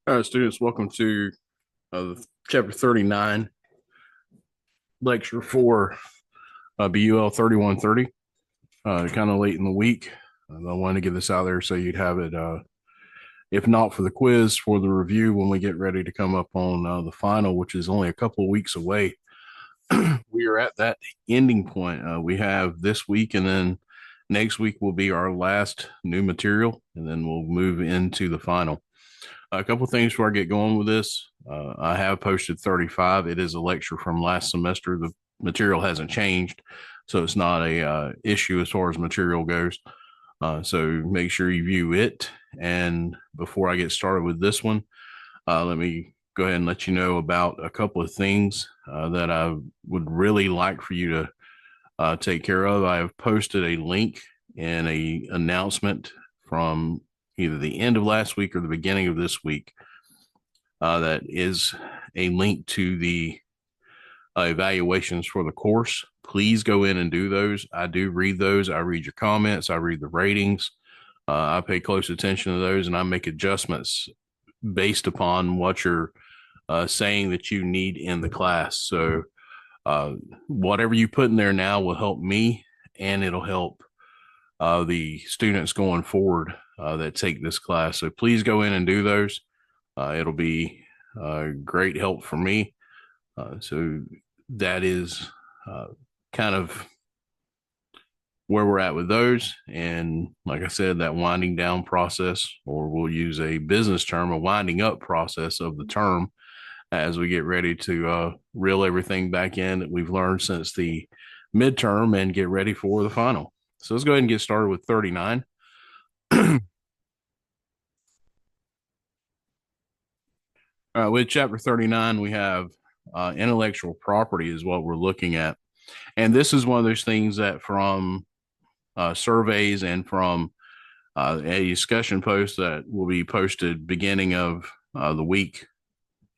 All right, students, welcome to chapter 39, lecture for BUL 3130. Kind of late in the week. I wanted to get this out there so you'd have it, if not for the quiz, for the review when we get ready to come up on the final, which is only a couple of weeks away. We are at that ending point. We have this week, and then next week will be our last new material, and then we'll move into the final. A couple things before I get going with this. I have posted 35. It is a lecture from last semester. The material hasn't changed, so it's not a issue as far as material goes. So make sure you view it. And before I get started with this one, let me go ahead and let you know about a couple of things that I would really like for you to take care of. I have posted a link and a announcement from either the end of last week or the beginning of this week. That is a link to the evaluations for the course. Please go in and do those. I do read those. I read your comments. I read the ratings. I pay close attention to those, and I make adjustments based upon what you're saying that you need in the class. So whatever you put in there now will help me, and it'll help the students going forward that take this class. So please go in and do those. It'll be great help for me. So that is kind of where we're at with those. And like I said, that winding down process, or we'll use a business term, a winding up process of the term as we get ready to reel everything back in that we've learned since the midterm and get ready for the final. So let's go ahead and get started with 39. With chapter 39, we have intellectual property is what we're looking at. And this is one of those things that from surveys and from a discussion post that will be posted beginning of the week,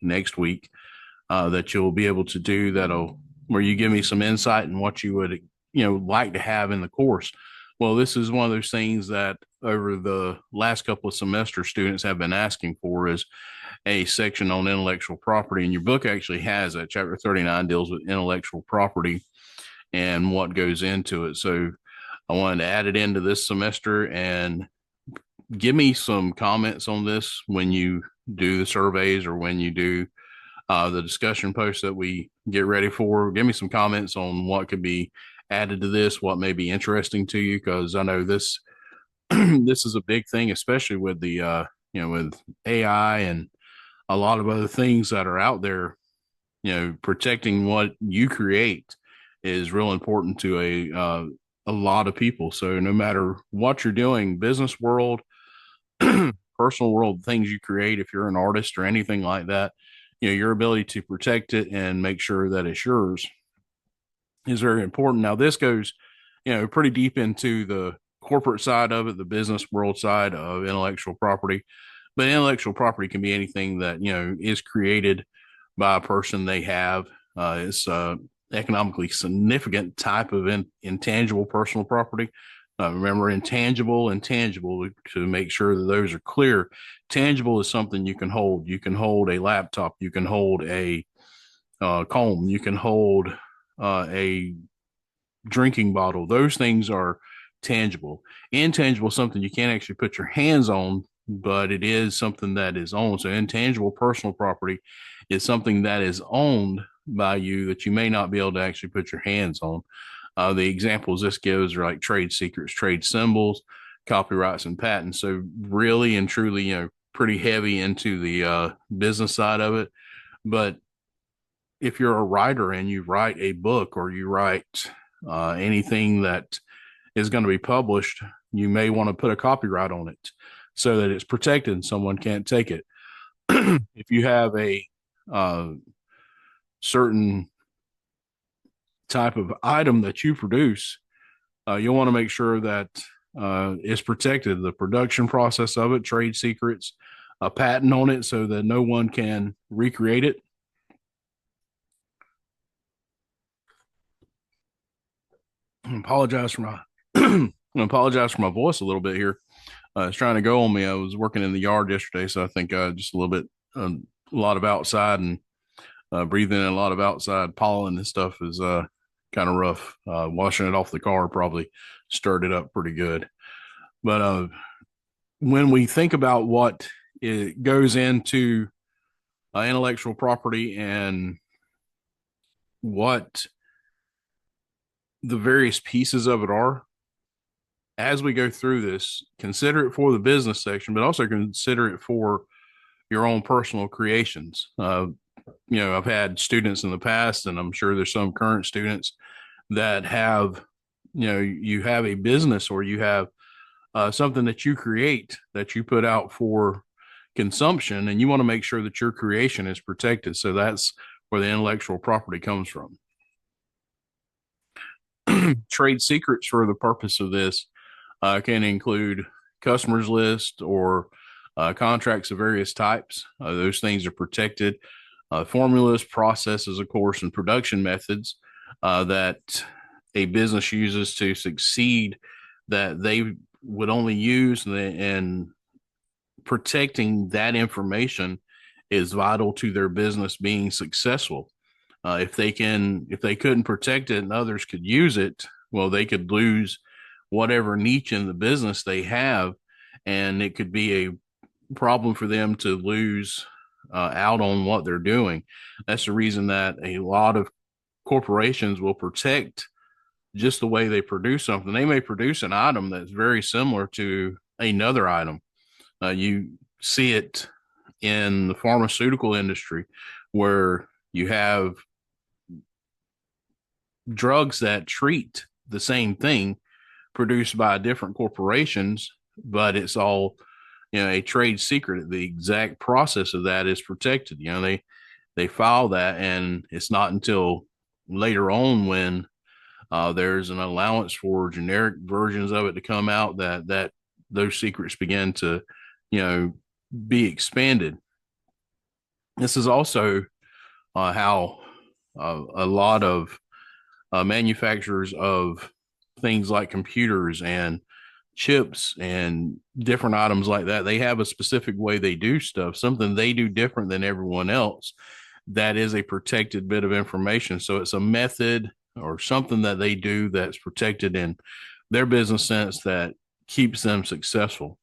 next week, that you'll be able to do that'll where you give me some insight in what you would like to have in the course. Well, this is one of those things that over the last couple of semesters students have been asking for is a section on intellectual property, and your book actually has that. Chapter 39 deals with intellectual property and what goes into it. So I wanted to add it into this semester, and give me some comments on this when you do the surveys or when you do the discussion posts that we get ready for. Give me some comments on what could be added to this, what may be interesting to you, because I know this this is a big thing, especially with the with AI and a lot of other things that are out there. Protecting what you create is real important to a lot of people. So no matter what you're doing, business world, personal world, things you create, if you're an artist or anything like that, your ability to protect it and make sure that it's yours is very important. Now, this goes, pretty deep into the corporate side of it, the business world side of intellectual property. But intellectual property can be anything that is created by a person. They have it's economically significant type of intangible personal property. Remember, intangible and tangible to make sure that those are clear. Tangible is something you can hold. You can hold a laptop. You can hold a comb. You can hold a drinking bottle. Those things are tangible. Intangible is something you can't actually put your hands on, but it is something that is owned. So intangible personal property is something that is owned by you that you may not be able to actually put your hands on. The examples this gives are like trade secrets, trade symbols, copyrights, and patents. So really and truly, pretty heavy into the business side of it. But if you're a writer and you write a book or you write anything that is going to be published, you may want to put a copyright on it so that it's protected and someone can't take it. If you have a certain type of item that you produce, you'll want to make sure that it's protected, the production process of it, trade secrets, a patent on it so that no one can recreate it. I apologize for my I apologize for my voice a little bit here. It's trying to go on me. I was working in the yard yesterday, so I think just a little bit, a lot of outside and breathing in a lot of outside pollen and stuff is kind of rough. Washing it off the car probably stirred it up pretty good. But when we think about what it goes into intellectual property and what the various pieces of it are, as we go through this, consider it for the business section, but also consider it for your own personal creations. I've had students in the past, and I'm sure there's some current students that have, you have a business or you have something that you create that you put out for consumption, and you want to make sure that your creation is protected. So that's where the intellectual property comes from. Trade secrets for the purpose of this can include customers list or contracts of various types. Those things are protected. Formulas, processes, of course, and production methods that a business uses to succeed that they would only use, and protecting that information is vital to their business being successful. If they couldn't protect it and others could use it, well, they could lose whatever niche in the business they have, and it could be a problem for them to lose out on what they're doing. That's the reason that a lot of corporations will protect just the way they produce something. They may produce an item that's very similar to another item. You see it in the pharmaceutical industry where you have drugs that treat the same thing produced by different corporations, but it's all, a trade secret. The exact process of that is protected. They file that, and it's not until later on when there's an allowance for generic versions of it to come out that those secrets begin to, be expanded. This is also how a lot of manufacturers of things like computers and chips and different items like that, they have a specific way they do stuff, something they do different than everyone else. That is a protected bit of information. So it's a method or something that they do that's protected in their business sense that keeps them successful.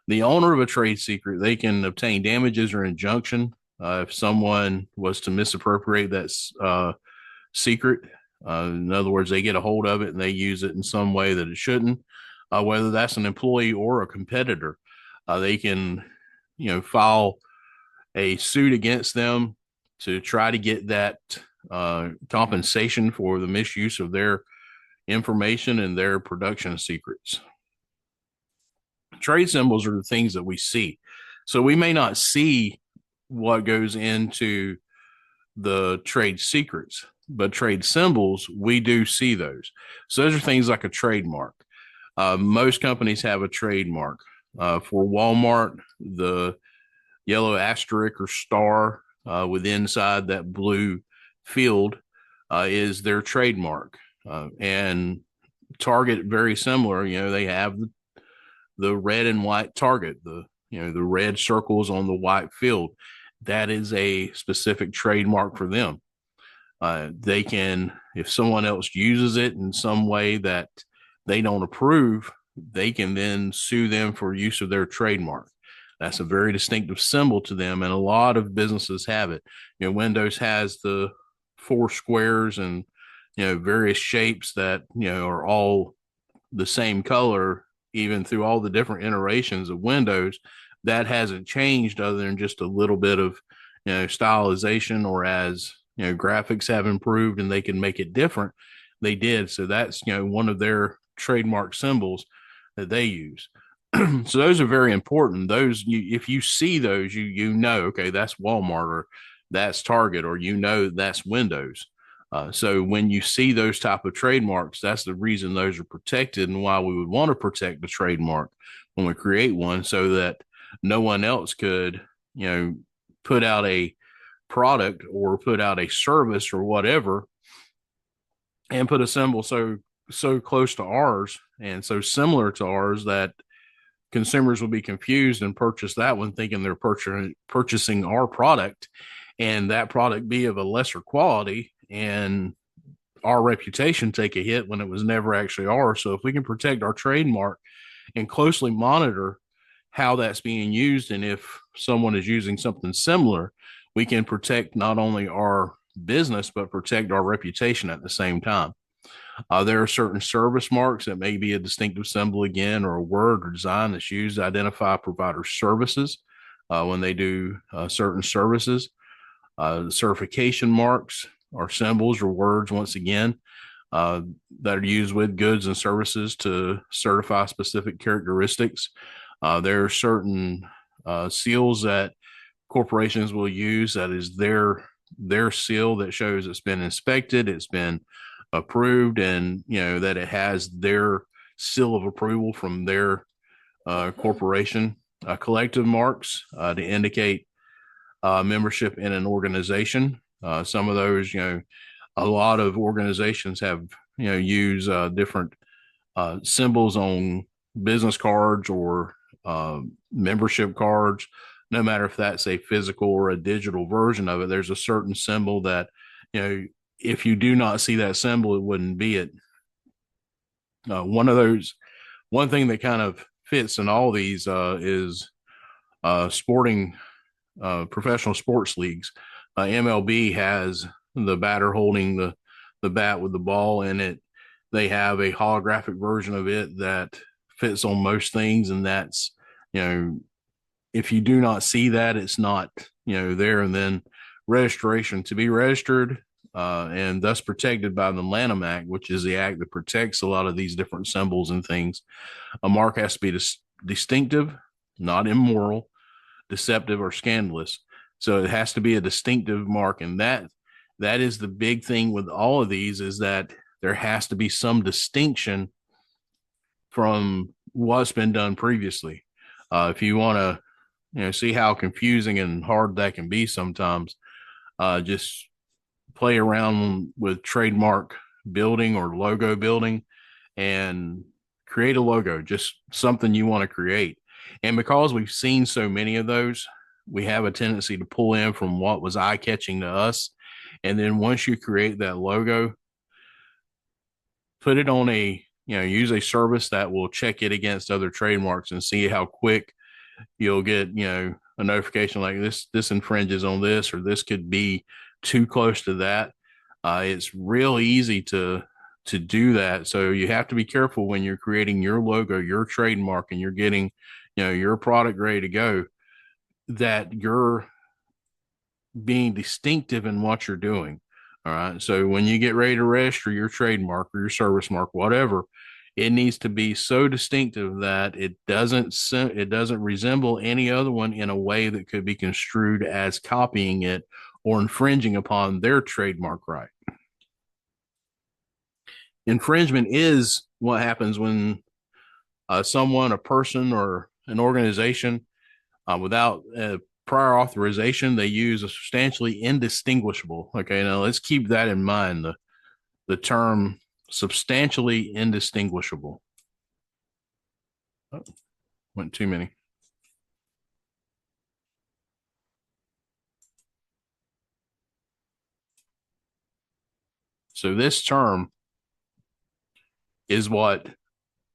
The owner of a trade secret, they can obtain damages or injunction if someone was to misappropriate that secret. In other words, they get a hold of it and they use it in some way that it shouldn't. Whether that's an employee or a competitor, they can, file a suit against them to try to get that compensation for the misuse of their information and their production secrets. Trade symbols are the things that we see. So we may not see what goes into the trade secrets, but trade symbols, we do see those. So those are things like a trademark. Most companies have a trademark. For Walmart, the yellow asterisk or star with inside that blue field is their trademark. And Target, very similar. They have the red and white Target, the red circles on the white field. That is a specific trademark for them. They can, if someone else uses it in some way that they don't approve, they can then sue them for use of their trademark. That's a very distinctive symbol to them, and a lot of businesses have it. Windows has the four squares and various shapes that are all the same color, even through all the different iterations of Windows. That hasn't changed other than just a little bit of stylization, or as graphics have improved and they can make it different, they did. So that's one of their trademark symbols that they use. So those are very important. Those, if you see those, you know, okay, that's Walmart or that's Target, or that's Windows. So when you see those type of trademarks, that's the reason those are protected, and why we would want to protect the trademark when we create one, so that no one else could, put out a product or put out a service or whatever and put a symbol. So so close to ours and so similar to ours that consumers will be confused and purchase that one thinking they're purchasing our product, and that product be of a lesser quality, and our reputation take a hit when it was never actually ours. So if we can protect our trademark and closely monitor how that's being used, and if someone is using something similar, we can protect not only our business but protect our reputation at the same time. There are certain service marks that may be a distinctive symbol again, or a word or design that's used to identify provider services when they do certain services. Certification marks or symbols or words, once again, uh, that are used with goods and services to certify specific characteristics. There are certain seals that corporations will use that is their seal that shows it's been inspected, it's been approved, and that it has their seal of approval from their corporation. Collective marks to indicate membership in an organization. Some of those, a lot of organizations have use different symbols on business cards or membership cards. No matter if that's a physical or a digital version of it, there's a certain symbol that, if you do not see that symbol, it wouldn't be it. One of those, one thing that kind of fits in all these is sporting professional sports leagues. MLB has the batter holding the bat with the ball in it. They have a holographic version of it that fits on most things, and that's, if you do not see that, it's not there. And then registration to be registered and thus protected by the Lanham Act, which is the act that protects a lot of these different symbols and things. A mark has to be distinctive, not immoral, deceptive, or scandalous. So it has to be a distinctive mark, and that is the big thing with all of these, is that there has to be some distinction from what's been done previously. If you want to see how confusing and hard that can be sometimes, just play around with trademark building or logo building and create a logo, just something you want to create. And because we've seen so many of those, we have a tendency to pull in from what was eye catching to us. And then once you create that logo, put it on use a service that will check it against other trademarks and see how quick you'll get, a notification like this infringes on this, or this could be too close to that. It's real easy to do that. So you have to be careful when you're creating your logo, your trademark, and you're getting, your product ready to go, that you're being distinctive in what you're doing. All right. So when you get ready to register your trademark or your service mark, whatever, it needs to be so distinctive that it doesn't resemble any other one in a way that could be construed as copying it or infringing upon their trademark right. Infringement is what happens when someone, a person, or an organization, without prior authorization, they use a substantially indistinguishable. Okay, now let's keep that in mind. The term substantially indistinguishable. Oh, went too many. So this term is what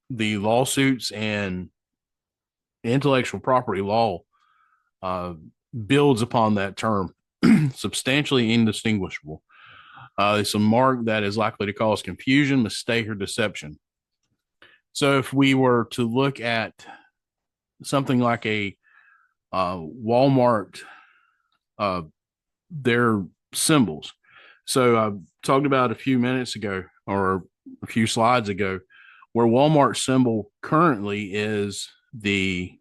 the lawsuits and intellectual property law builds upon that term, substantially indistinguishable. It's a mark that is likely to cause confusion, mistake, or deception. So if we were to look at something like a Walmart, their symbols. So I talked about a few minutes ago, or a few slides ago, where Walmart symbol currently is the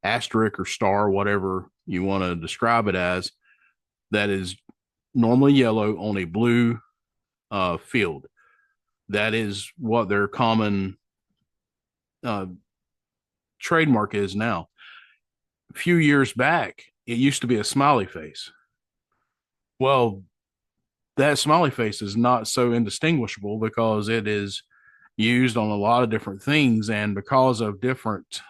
asterisk or star, whatever you want to describe it as, that is normally yellow on a blue field. That is what their common trademark is now. A few years back, it used to be a smiley face. Well, that smiley face is not so indistinguishable because it is used on a lot of different things. And because of different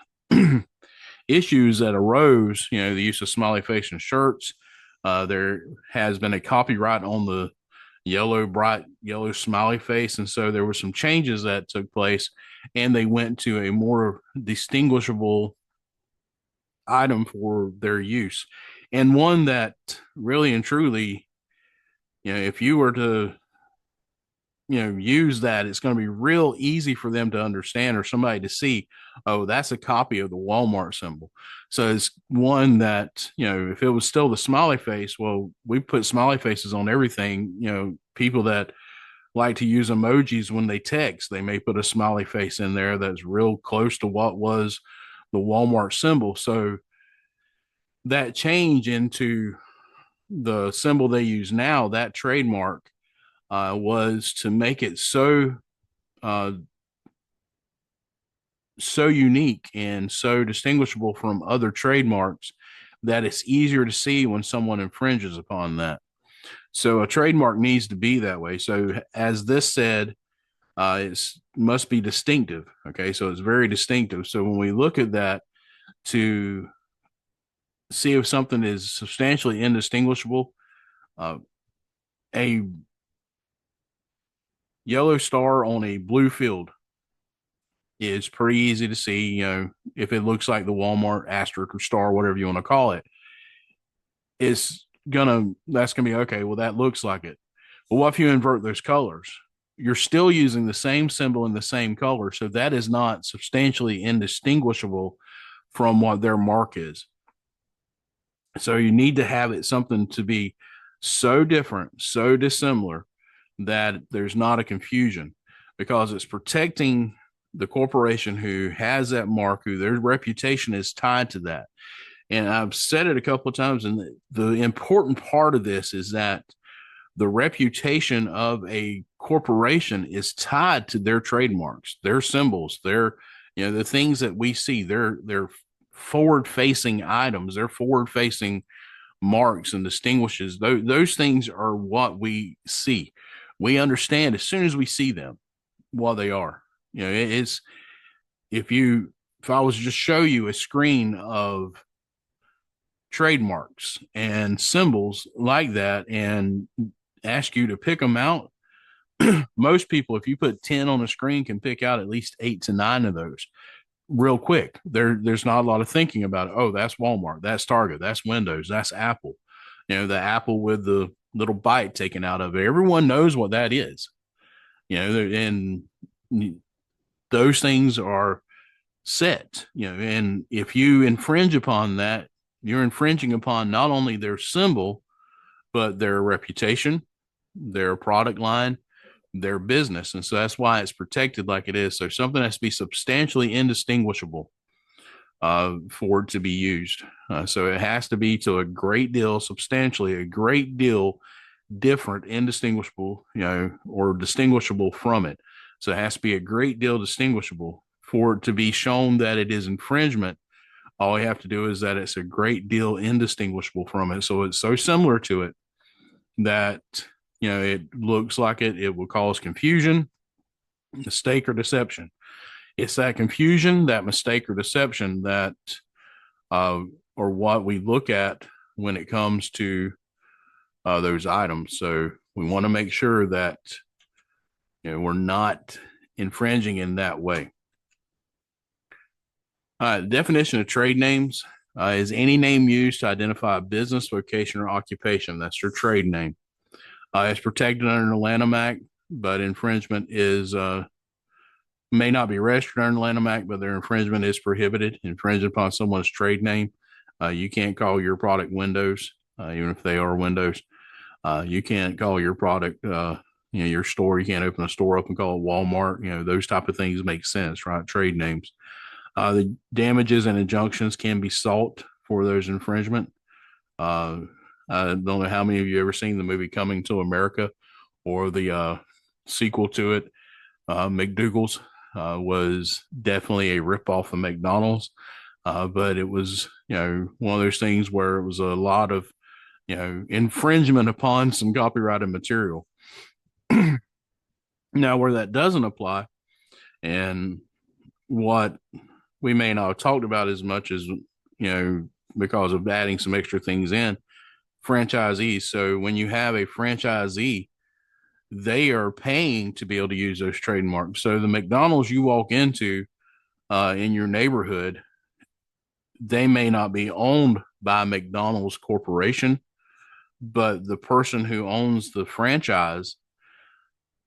issues that arose, the use of smiley face in shirts, there has been a copyright on the bright yellow smiley face. And so there were some changes that took place, and they went to a more distinguishable item for their use. And one that really and truly, if you were to use that, it's going to be real easy for them to understand, or somebody to see, oh, that's a copy of the Walmart symbol. So it's one that, if it was still the smiley face, well, we put smiley faces on everything. People that like to use emojis when they text, they may put a smiley face in there that's real close to what was the Walmart symbol. So that change into the symbol they use now, that trademark, was to make it uh, so unique and so distinguishable from other trademarks that it's easier to see when someone infringes upon that. So a trademark needs to be that way. So as this said, it must be distinctive. Okay, so it's very distinctive. So when we look at that to see if something is substantially indistinguishable, a yellow star on a blue field is pretty easy to see. If it looks like the Walmart asterisk or star, whatever you want to call it, that's gonna be okay. Well, that looks like it. But what if you invert those colors? You're still using the same symbol in the same color, so that is not substantially indistinguishable from what their mark is. So you need to have it something to be so different, so dissimilar, that there's not a confusion, because it's protecting the corporation who has that mark, who their reputation is tied to that. And I've said it a couple of times, and the important part of this is that the reputation of a corporation is tied to their trademarks, their symbols, the things that we see, their forward facing items, their forward facing marks and distinguishes. Those things are what we see. We understand as soon as we see them what they are. It's if I was to just show you a screen of trademarks and symbols like that and ask you to pick them out, most people, if you put 10 on a screen, can pick out at least 8 to 9 of those real quick. There's not a lot of thinking about it. Oh, that's Walmart, that's Target, that's Windows, that's Apple. The Apple with the little bite taken out of it. Everyone knows what that is. And those things are set. And if you infringe upon that, you're infringing upon not only their symbol, but their reputation, their product line, their business. And so that's why it's protected like it is. So something has to be substantially indistinguishable for it to be used. So it has to be to a great deal, substantially, a great deal different, indistinguishable, or distinguishable from it. So it has to be a great deal distinguishable for it to be shown that it is infringement. All we have to do is that it's a great deal indistinguishable from it. So it's so similar to it that, it looks like it will cause confusion, mistake, or deception. It's that confusion, that mistake, or deception that, or what we look at when it comes to those items. So we want to make sure that we're not infringing in that way. Definition of trade names is any name used to identify a business, location, or occupation. That's your trade name. It's protected under the Lanham Act, but infringement is may not be registered under the Lanham Act, but their infringement is prohibited. Infringing upon someone's trade name. You can't call your product Windows, even if they are Windows. You can't call your product, your store. You can't open a store up and call it Walmart. Those type of things make sense, right? Trade names. The damages and injunctions can be sought for those infringement. I don't know how many of you ever seen the movie Coming to America, or the sequel to it, McDougal's. Was definitely a ripoff of McDonald's, but it was one of those things where it was a lot of infringement upon some copyrighted material. Now, where that doesn't apply And what we may not have talked about as much as, because of adding some extra things in, franchisees. So when you have a franchisee, they are paying to be able to use those trademarks. So the McDonald's you walk into in your neighborhood, they may not be owned by McDonald's Corporation, but the person who owns the franchise,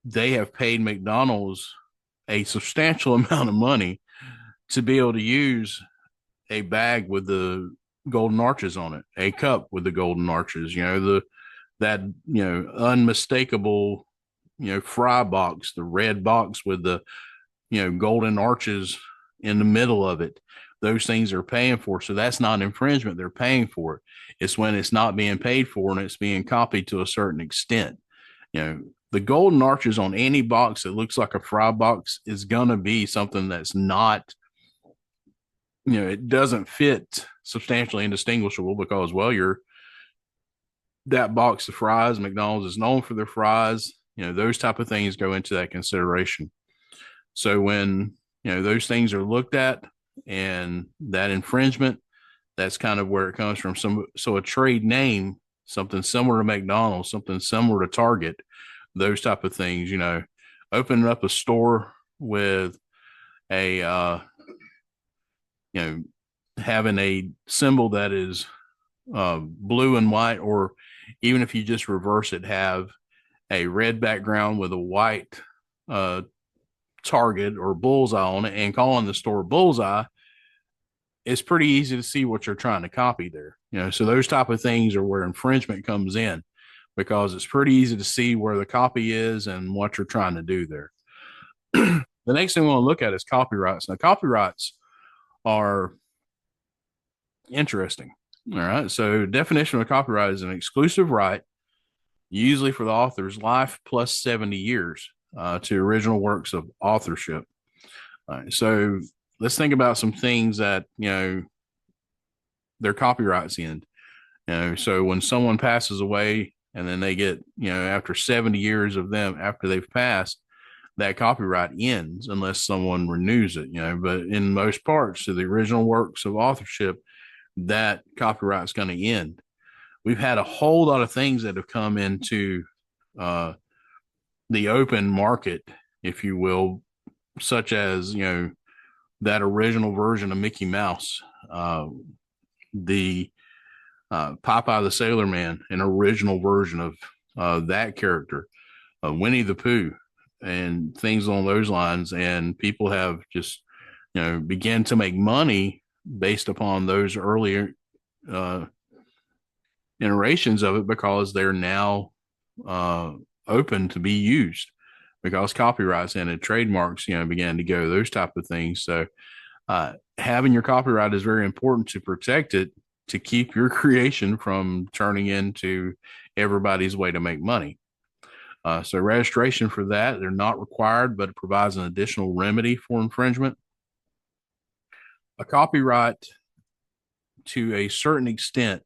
they have paid McDonald's a substantial amount of money to be able to use a bag with the golden arches on it, a cup with the golden arches, that, unmistakable, fry box, the red box with the, golden arches in the middle of it. Those things are paying for. So that's not infringement. They're paying for it. It's when it's not being paid for and it's being copied to a certain extent. The golden arches on any box that looks like a fry box is going to be something that's not, it doesn't fit substantially indistinguishable because, well, that box of fries, McDonald's is known for their fries, those type of things go into that consideration. So when, those things are looked at and that infringement, that's kind of where it comes from. So a trade name, something similar to McDonald's, something similar to Target, those type of things, opening up a store with a, having a symbol that is blue and white, or even if you just reverse it, have a red background with a white target or bullseye on it, and calling the store Bullseye, it's pretty easy to see what you're trying to copy there. So those type of things are where infringement comes in, because it's pretty easy to see where the copy is and what you're trying to do there. The next thing we want to look at is copyrights. Now, copyrights are interesting. All right. So, definition of copyright is an exclusive right, usually for the author's life plus 70 years to original works of authorship. All right. So, let's think about some things that, their copyrights end. So when someone passes away and then they get, after 70 years of them, after they've passed, that copyright ends unless someone renews it, but in most parts of the original works of authorship, that copyright is going to end. We've had a whole lot of things that have come into the open market, if you will, such as, that original version of Mickey Mouse, the Popeye the Sailor Man, an original version of that character, Winnie the Pooh, and things along those lines. And people have just, began to make money based upon those earlier iterations of it, because they're now open to be used, because copyrights and trademarks, began to go, those type of things. So having your copyright is very important to protect it, to keep your creation from turning into everybody's way to make money. So registration for that, they're not required, but it provides an additional remedy for infringement. A copyright, to a certain extent,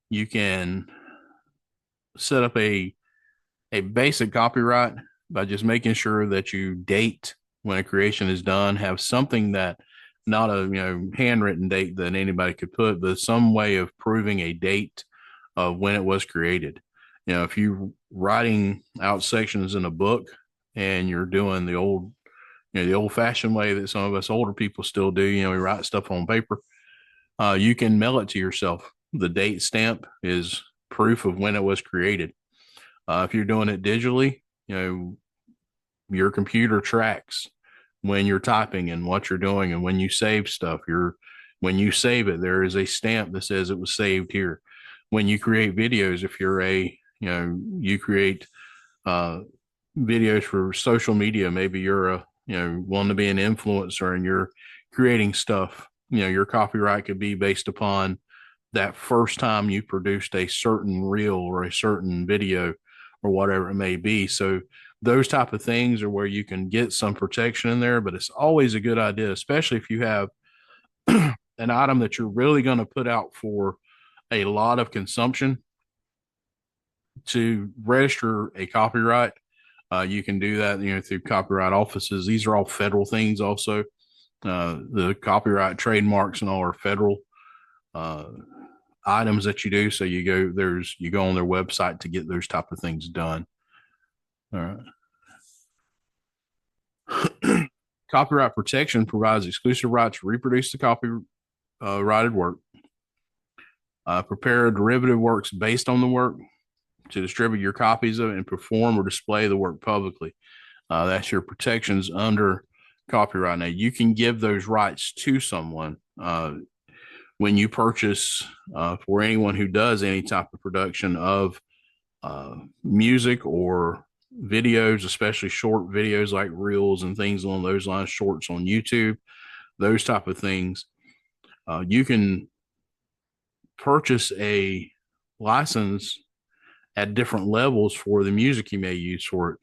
you can set up a basic copyright by just making sure that you date when a creation is done, have something that, not a handwritten date that anybody could put, but some way of proving a date of when it was created. If you're writing out sections in a book and you're doing the old, the old fashioned way that some of us older people still do, we write stuff on paper, you can mail it to yourself. The date stamp is proof of when it was created. If you're doing it digitally, your computer tracks when you're typing and what you're doing, and when you save stuff, when you save it, there is a stamp that says it was saved here. When you create videos, if you're you create videos for social media, maybe you're wanting to be an influencer and you're creating stuff, your copyright could be based upon that first time you produced a certain reel or a certain video or whatever it may be. So those type of things are where you can get some protection in there, but it's always a good idea, especially if you have an item that you're really going to put out for a lot of consumption, to register a copyright You can do that, through copyright offices. These are all federal things also. The copyright trademarks and all are federal uh, items that you do. So you go on their website to get those type of things done. All right. Copyright protection provides exclusive right to reproduce the copyrighted work, prepare derivative works based on the work, to distribute your copies of it, and perform or display the work publicly. That's your protections under copyright. Now, you can give those rights to someone when you purchase for anyone who does any type of production of music or videos, especially short videos like reels and things along those lines, shorts on YouTube, those type of things. You can purchase a license at different levels for the music you may use for it.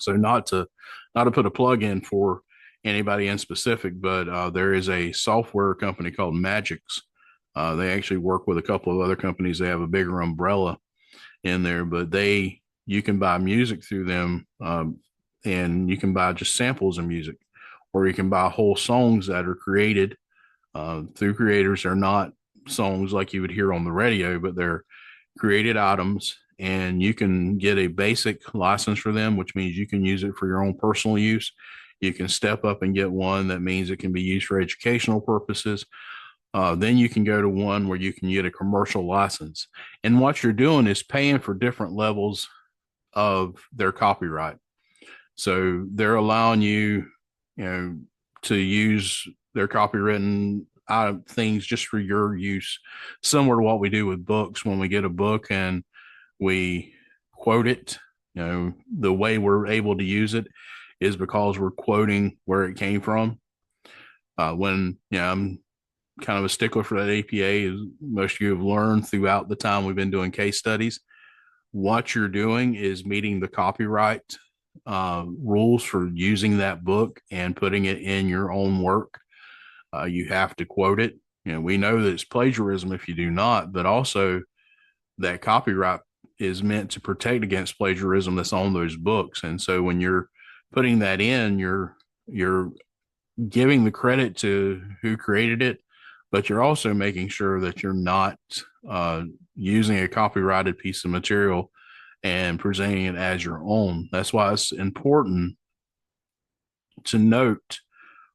So not to put a plug in for anybody in specific, but there is a software company called Magix. They actually work with a couple of other companies. They have a bigger umbrella in there, but you can buy music through them, and you can buy just samples of music, or you can buy whole songs that are created through creators. They're not songs like you would hear on the radio, but they're created items, and you can get a basic license for them, which means you can use it for your own personal use. You can step up and get one that means it can be used for educational purposes. Then you can go to one where you can get a commercial license. And what you're doing is paying for different levels of their copyright. So they're allowing you, to use their copywritten things just for your use, similar to what we do with books. When we get a book and we quote it, the way we're able to use it is because we're quoting where it came from. When I'm kind of a stickler for that APA, as most of you have learned throughout the time we've been doing case studies, what you're doing is meeting the copyright rules for using that book and putting it in your own work. You have to quote it. We know that it's plagiarism if you do not, but also that copyright is meant to protect against plagiarism that's on those books. And so when you're putting that in, you're giving the credit to who created it, but you're also making sure that you're not using a copyrighted piece of material and presenting it as your own. That's why it's important to note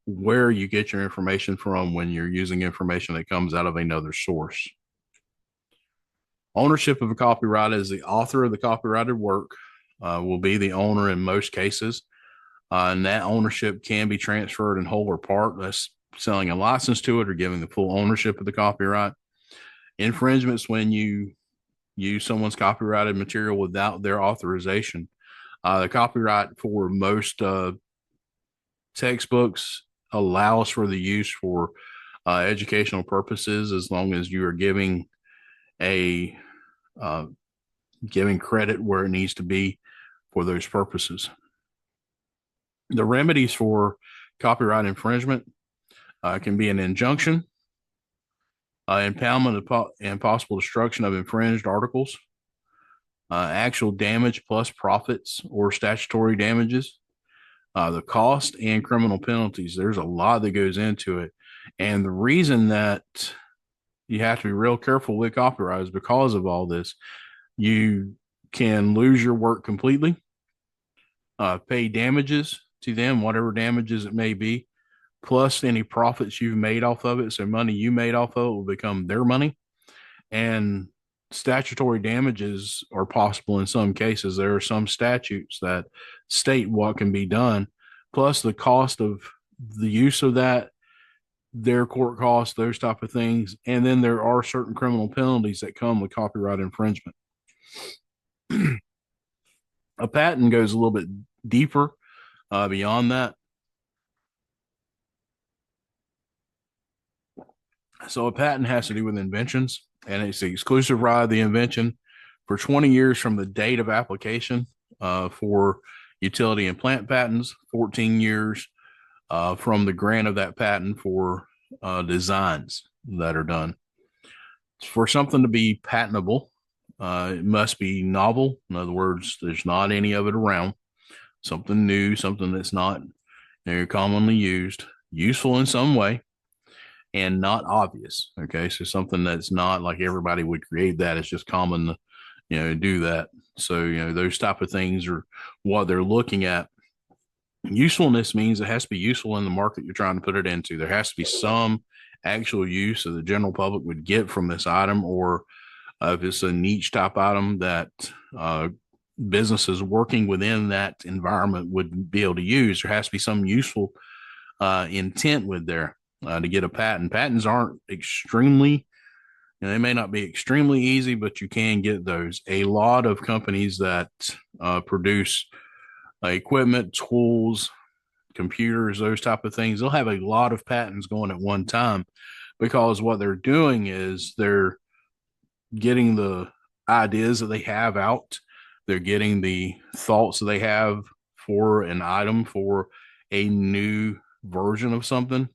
where you get your information from when you're using information that comes out of another source. Ownership of a copyright is the author of the copyrighted work will be the owner in most cases. And that ownership can be transferred in whole or part. That's selling a license to it or giving the full ownership of the copyright. Infringements when you use someone's copyrighted material without their authorization. The copyright for most textbooks allows for the use for educational purposes, as long as you are giving credit where it needs to be for those purposes. The remedies for copyright infringement can be an injunction, impoundment and possible destruction of infringed articles, actual damage plus profits or statutory damages, the cost, and criminal penalties. There's a lot that goes into it. And the reason that you have to be real careful with copyright is because of all this. You can lose your work completely, pay damages to them, whatever damages it may be, plus any profits you've made off of it. So money you made off of it will become their money. And statutory damages are possible in some cases. There are some statutes that state what can be done, plus the cost of the use of that, their court costs, those type of things. And then there are certain criminal penalties that come with copyright infringement. A patent goes a little bit deeper beyond that. So a patent has to do with inventions, and it's the exclusive right of the invention for 20 years from the date of application for utility and plant patents, 14 years from the grant of that patent for designs that are done. For something to be patentable, It must be novel. In other words, there's not any of it around. Something new, something that's not commonly used, useful in some way, and not obvious. Okay, so something that's not like everybody would create that. It's just common to do that. So those type of things are what they're looking at. Usefulness means it has to be useful in the market you're trying to put it into. There has to be some actual use that the general public would get from this item, or if it's a niche type item that businesses working within that environment would be able to use. There has to be some useful intent with there to get a patent. Patents aren't extremely, they may not be extremely easy, but you can get those. A lot of companies that produce equipment, tools, computers, those type of things, they'll have a lot of patents going at one time, because what they're doing is they're getting the ideas that they have out. They're getting the thoughts that they have for an item, for a new version of something.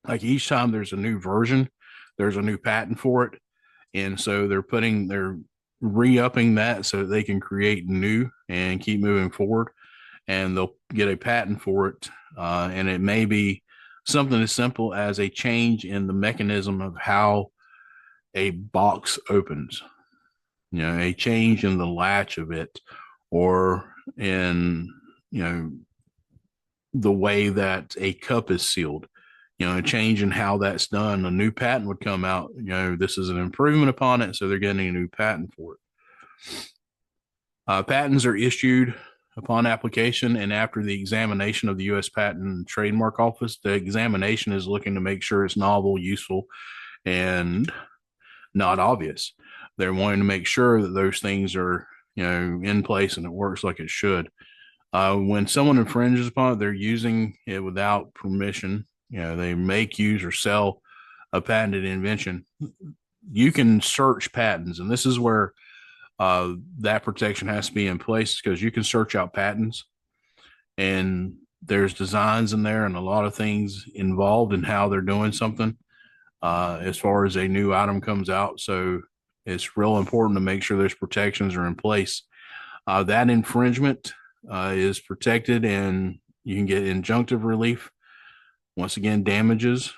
Like each time there's a new version, there's a new patent for it. And so they're re-upping that so that they can create new and keep moving forward. And they'll get a patent for it. And it may be something as simple as a change in the mechanism of how a box opens, a change in the latch of it, or in, the way that a cup is sealed, a change in how that's done. A new patent would come out, this is an improvement upon it. So they're getting a new patent for it. Patents are issued upon application and after the examination of the U.S. Patent and Trademark Office. The examination is looking to make sure it's novel, useful, and not obvious. They're wanting to make sure that those things are, in place and it works like it should. When someone infringes upon it, they're using it without permission. They make, use, or sell a patented invention. You can search patents, and this is where that protection has to be in place, because you can search out patents, and there's designs in there and a lot of things involved in how they're doing something as far as a new item comes out. So it's real important to make sure those protections are in place. That infringement is protected, and you can get injunctive relief. Once again, damages,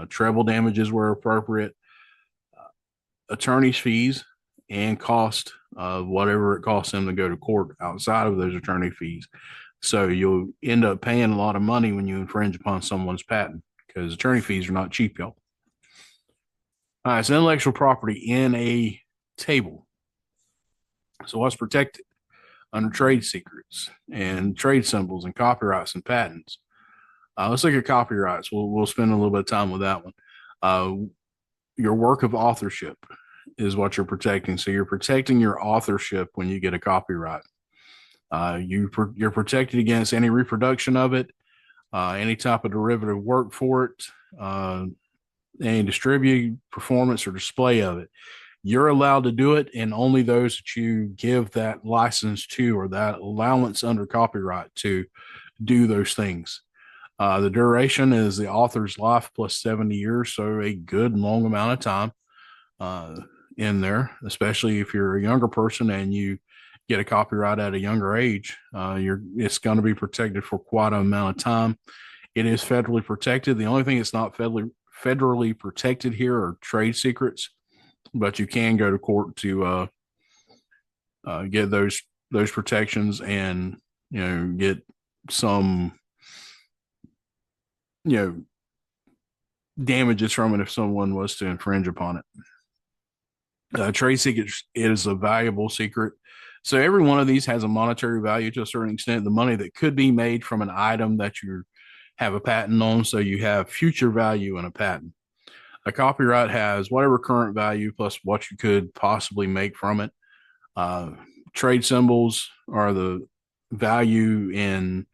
treble damages where appropriate, attorney's fees, and cost of whatever it costs them to go to court outside of those attorney fees. So you'll end up paying a lot of money when you infringe upon someone's patent, because attorney fees are not cheap, y'all. All right, so intellectual property in a table. So what's protected under trade secrets and trade symbols and copyrights and patents? Let's look at copyrights. We'll spend a little bit of time with that one. Your work of authorship is what you're protecting. So you're protecting your authorship when you get a copyright. You're protected against any reproduction of it, any type of derivative work for it, any distribute, performance, or display of it. You're allowed to do it, and only those that you give that license to, or that allowance under copyright to, do those things. The duration is the author's life plus 70 years, so a good long amount of time in there, especially if you're a younger person and you get a copyright at a younger age. It's going to be protected for quite an amount of time. It is federally protected. The only thing that's not federally protected here are trade secrets, but you can go to court to get those protections and get some damages from it if someone was to infringe upon it. Trade secrets is a valuable secret. So every one of these has a monetary value to a certain extent, the money that could be made from an item that you have a patent on. So you have future value in a patent. A copyright has whatever current value plus what you could possibly make from it. Trade symbols are the value in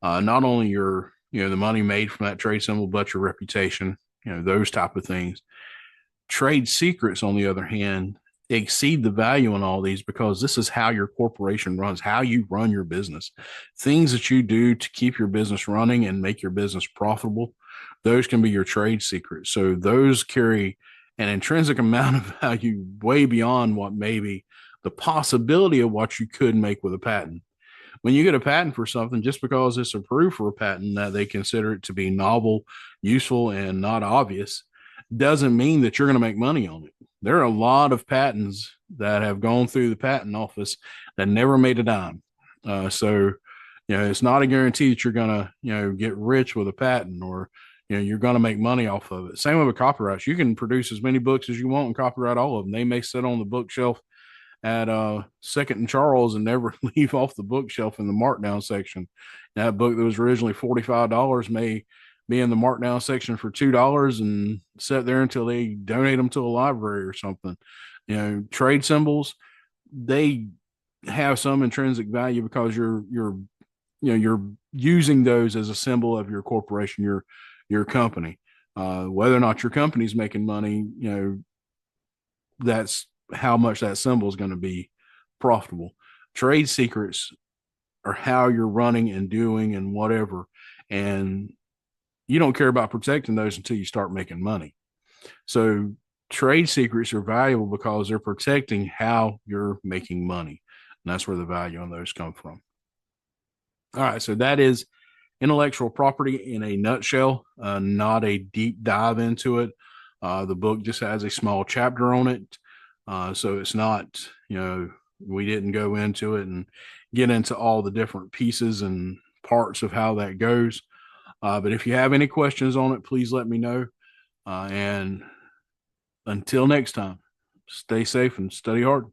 not only your the money made from that trade symbol, but your reputation, those type of things. Trade secrets, on the other hand, exceed the value in all these, because this is how your corporation runs, how you run your business. Things that you do to keep your business running and make your business profitable, those can be your trade secrets. So those carry an intrinsic amount of value way beyond what maybe the possibility of what you could make with a patent. When you get a patent for something, just because it's approved for a patent that they consider it to be novel, useful, and not obvious, doesn't mean that you're going to make money on it. There are a lot of patents that have gone through the patent office that never made a dime. So, it's not a guarantee that you're going to, get rich with a patent, or, you're going to make money off of it. Same with copyrights. You can produce as many books as you want and copyright all of them. They may sit on the bookshelf at Second and Charles and never leave off the bookshelf in the markdown section. That book that was originally $45 may be in the markdown section for $2 and sit there until they donate them to a library or something. Trade symbols, they have some intrinsic value because you're using those as a symbol of your corporation, your company. Whether or not your company's making money, that's how much that symbol is going to be profitable. Trade secrets are how you're running and doing and whatever. And you don't care about protecting those until you start making money. So trade secrets are valuable because they're protecting how you're making money. And that's where the value on those come from. All right. So that is intellectual property in a nutshell, not a deep dive into it. The book just has a small chapter on it. So it's not, we didn't go into it and get into all the different pieces and parts of how that goes. But if you have any questions on it, please let me know. And until next time, stay safe and study hard.